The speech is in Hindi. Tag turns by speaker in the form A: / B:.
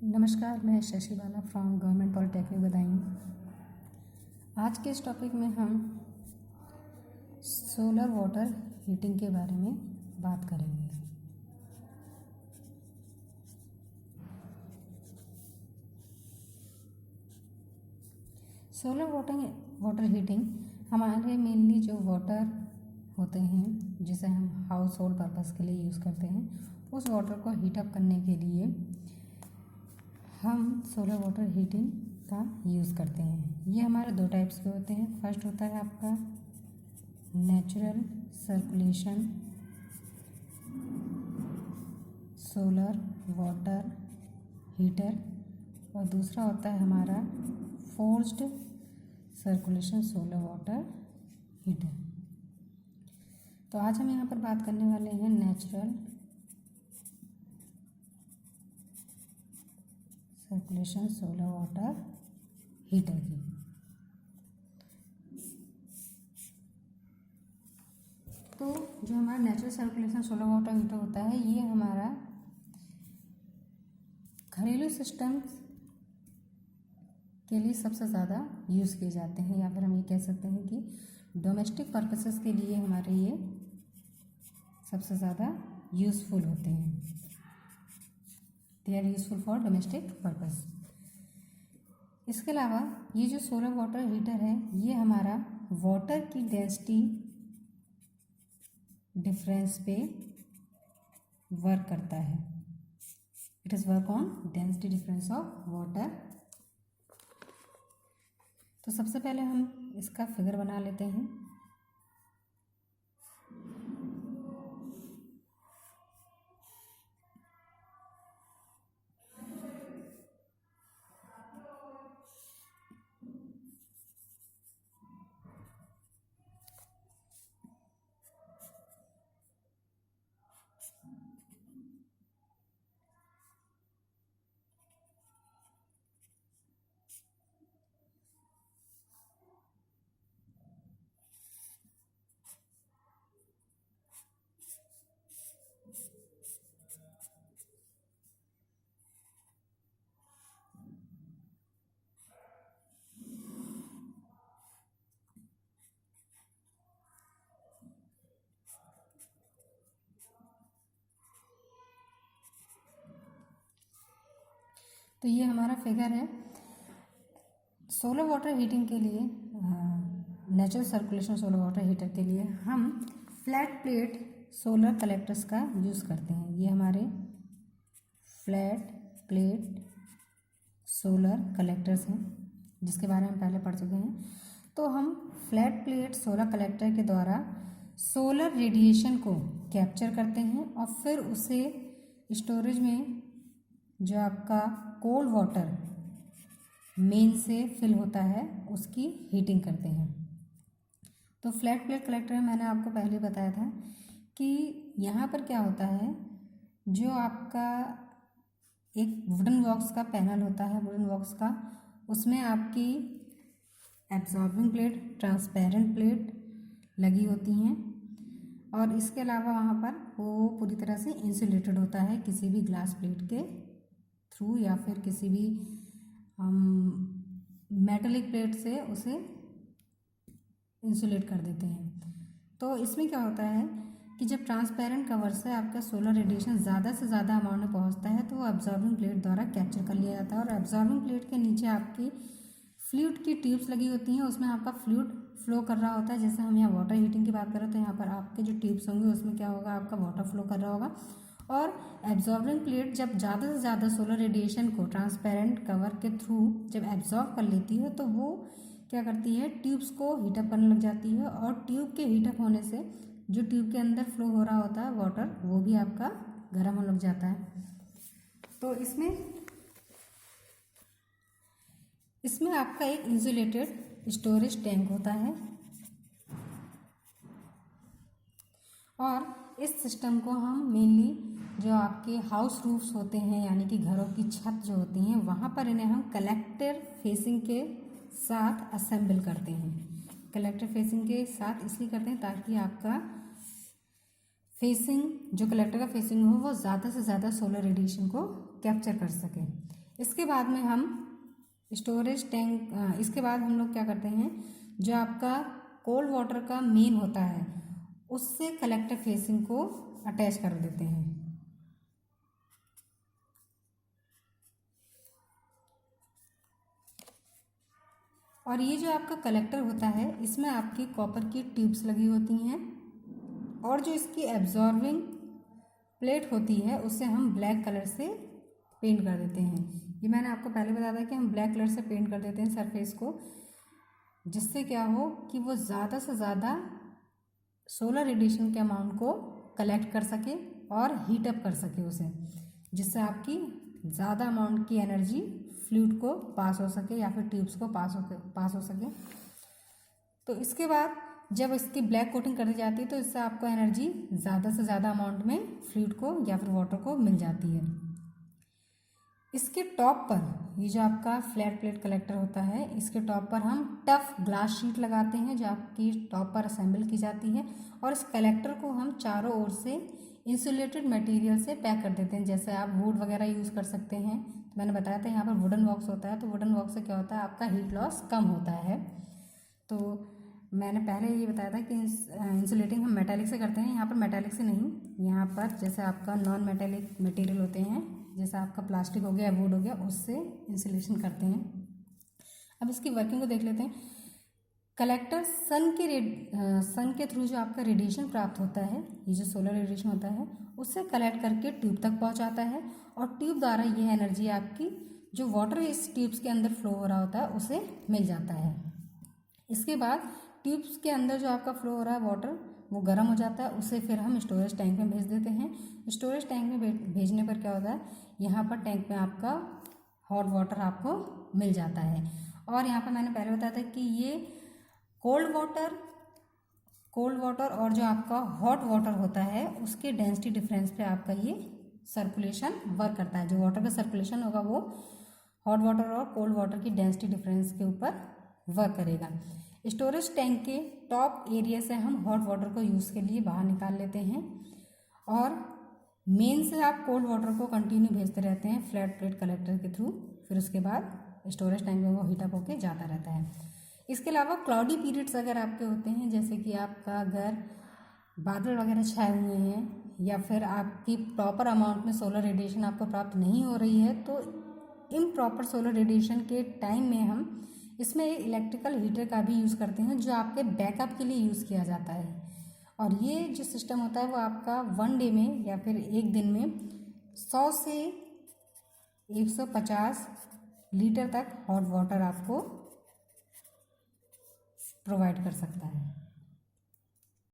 A: नमस्कार, मैं शशि बाला फ्रॉम गवर्नमेंट पॉलिटेक्निक बदायूं। आज के इस टॉपिक में हम सोलर वाटर हीटिंग के बारे में बात करेंगे। सोलर वाटर हीटिंग हमारे मेनली जो वाटर होते हैं जिसे हम हाउस होल्ड पर्पज़ के लिए यूज़ करते हैं, उस वाटर को हीटअप करने के लिए हम सोलर वाटर हीटिंग का यूज़ करते हैं। ये हमारे दो टाइप्स के होते हैं। फर्स्ट होता है आपका natural circulation solar water heater और दूसरा होता है हमारा forced circulation solar water heater. तो आज हम यहाँ पर बात करने वाले हैं natural circulation solar water heater की। तो जो हमारा natural circulation solar water heater होता है, ये हमारा घरेलू सिस्टम्स के लिए सबसे ज़्यादा यूज़ किए जाते हैं, या फिर हम ये कह सकते हैं कि डोमेस्टिक पर्पसेस के लिए हमारे ये सबसे ज़्यादा यूज़फुल होते हैं। They are useful for domestic purpose. इसके अलावा ये जो सोलर वाटर हीटर है, ये हमारा वाटर की डेंसिटी डिफरेंस पे वर्क करता है। It is work on density difference of water. तो सबसे पहले हम इसका फिगर बना लेते हैं। तो ये हमारा फिगर है। सोलर वाटर हीटिंग के लिए, natural circulation solar water heater के लिए हम फ्लैट प्लेट सोलर कलेक्टर्स का यूज़ करते हैं। ये हमारे फ्लैट प्लेट सोलर कलेक्टर्स हैं, जिसके बारे में पहले पढ़ चुके हैं। तो हम फ्लैट प्लेट सोलर कलेक्टर के द्वारा सोलर रेडिएशन को कैप्चर करते हैं और फिर उसे स्टोरेज में जो आपका कोल्ड वाटर मेन से फिल होता है, उसकी हीटिंग करते हैं। तो फ्लैट प्लेट कलेक्टर में मैंने आपको पहले बताया था कि यहाँ पर क्या होता है, जो आपका एक वुडन बॉक्स का पैनल होता है, वुडन बॉक्स का, उसमें आपकी एब्जॉर्बिंग प्लेट, ट्रांसपेरेंट प्लेट लगी होती हैं और इसके अलावा वहाँ पर वो पूरी तरह से इंसुलेटेड होता है किसी भी ग्लास प्लेट के थ्रू, या फिर किसी भी मेटलिक प्लेट से उसे इंसुलेट कर देते हैं। तो इसमें क्या होता है कि जब ट्रांसपेरेंट कवर से आपका सोलर रेडिएशन ज़्यादा से ज़्यादा अमाउंट में पहुंचता है, तो वो एब्जॉर्बिंग प्लेट द्वारा कैप्चर कर लिया जाता है और एब्जॉर्बिंग प्लेट के नीचे आपकी फ्लूइड की ट्यूब्स लगी होती हैं, उसमें आपका फ्लूइड फ्लो कर रहा होता है। जैसे हम यहाँ वाटर हीटिंग की बात करें तो यहाँ पर आपके जो ट्यूब्स होंगे उसमें क्या होगा, आपका वाटर फ्लो कर रहा होगा। और एब्जॉर्बिंग प्लेट जब ज़्यादा से ज़्यादा सोलर रेडिएशन को ट्रांसपेरेंट कवर के थ्रू जब एब्जॉर्ब कर लेती है, तो वो क्या करती है, ट्यूब्स को हीटअप करने लग जाती है और ट्यूब के हीटअप होने से जो ट्यूब के अंदर फ्लो हो रहा होता है वाटर, वो भी आपका गर्म होने लग जाता है। तो इसमें आपका एक इंसुलेटेड स्टोरेज टैंक होता है और इस सिस्टम को हम मेनली जो आपके हाउस रूफ्स होते हैं, यानी कि घरों की छत जो होती हैं, वहाँ पर इन्हें हम कलेक्टर फेसिंग के साथ असेंबल करते हैं। कलेक्टर फेसिंग के साथ इसलिए करते हैं ताकि आपका फेसिंग, जो कलेक्टर का फेसिंग हो, वो ज़्यादा से ज़्यादा सोलर रेडिएशन को कैप्चर कर सके। इसके बाद में हम स्टोरेज टैंक, इसके बाद हम लोग क्या करते हैं, जो आपका कोल्ड वाटर का मेन होता है उससे कलेक्टर फेसिंग को अटैच कर देते हैं। और ये जो आपका कलेक्टर होता है इसमें आपकी कॉपर की ट्यूब्स लगी होती हैं और जो इसकी एब्जॉर्बिंग प्लेट होती है उससे हम ब्लैक कलर से पेंट कर देते हैं। ये मैंने आपको पहले बताया था कि हम ब्लैक कलर से पेंट कर देते हैं सरफेस को, जिससे क्या हो कि वो ज़्यादा से ज़्यादा सोलर रेडिएशन के अमाउंट को कलेक्ट कर सके और हीट अप कर सके उसे, जिससे आपकी ज़्यादा अमाउंट की एनर्जी फ्लूइड को पास हो सके या फिर ट्यूब्स को पास हो सके। तो इसके बाद जब इसकी ब्लैक कोटिंग कर दी जाती है तो इससे आपको एनर्जी ज़्यादा से ज़्यादा अमाउंट में फ्लूइड को या फिर वाटर को मिल जाती है। इसके टॉप पर ये जो आपका फ्लैट प्लेट कलेक्टर होता है, इसके टॉप पर हम टफ ग्लास शीट लगाते हैं जो आपकी टॉप पर असेंबल की जाती है और इस कलेक्टर को हम चारों ओर से इंसुलेटेड मटेरियल से पैक कर देते हैं। जैसे आप वुड वगैरह यूज़ कर सकते हैं, तो मैंने बताया था यहाँ पर वुडन बॉक्स होता है, तो वुडन बॉक्स से क्या होता है आपका हीट लॉस कम होता है। तो मैंने पहले ये बताया था कि इंसुलेटिंग हम मेटालिक से करते हैं, यहाँ पर मेटालिक से नहीं, यहाँ पर जैसे आपका नॉन मेटालिक मटेरियल होते हैं, जैसे आपका प्लास्टिक हो गया, वुड हो गया, उससे इंसुलेशन करते हैं। अब इसकी वर्किंग को देख लेते हैं। कलेक्टर सन के थ्रू जो आपका रेडिएशन प्राप्त होता है, ये जो सोलर रेडिएशन होता है उससे कलेक्ट करके ट्यूब तक पहुंचाता है और ट्यूब द्वारा यह एनर्जी आपकी जो वाटर इस ट्यूब्स के अंदर फ्लो हो रहा होता है उसे मिल जाता है। इसके बाद ट्यूब्स के अंदर जो आपका फ्लो हो रहा है वाटर वो गर्म हो जाता है, उसे फिर हम स्टोरेज टैंक में भेज देते हैं। स्टोरेज टैंक में भेजने पर क्या होता है, यहाँ पर टैंक में आपका हॉट वाटर आपको मिल जाता है। और यहाँ पर मैंने पहले बताया था कि ये कोल्ड वाटर और जो आपका हॉट वाटर होता है उसके डेंसिटी डिफरेंस पे आपका ये सर्कुलेशन वर्क करता है। जो वाटर का सर्कुलेशन होगा वो हॉट वाटर और कोल्ड वाटर की डेंसिटी डिफरेंस के ऊपर वर्क करेगा। स्टोरेज टैंक के टॉप एरिया से हम हॉट वाटर को यूज़ के लिए बाहर निकाल लेते हैं और मेन से आप कोल्ड वाटर को कंटिन्यू भेजते रहते हैं फ्लैट प्लेट कलेक्टर के थ्रू। फिर उसके बाद स्टोरेज टैंक में वो हीटअप होके जाता रहता है। इसके अलावा क्लाउडी पीरियड्स अगर आपके होते हैं, जैसे कि आपका अगर बादल वगैरह छाए हुए हैं या फिर आपकी प्रॉपर अमाउंट में सोलर रेडिएशन आपको प्राप्त नहीं हो रही है, तो इम्प्रॉपर सोलर रेडिएशन के टाइम में हम इसमें इलेक्ट्रिकल हीटर का भी यूज़ करते हैं जो आपके बैकअप के लिए यूज़ किया जाता है। और ये जो सिस्टम होता है वो आपका 1 डे में या फिर एक दिन में 100 से 150 लीटर तक हॉट वाटर आपको प्रोवाइड कर सकता है।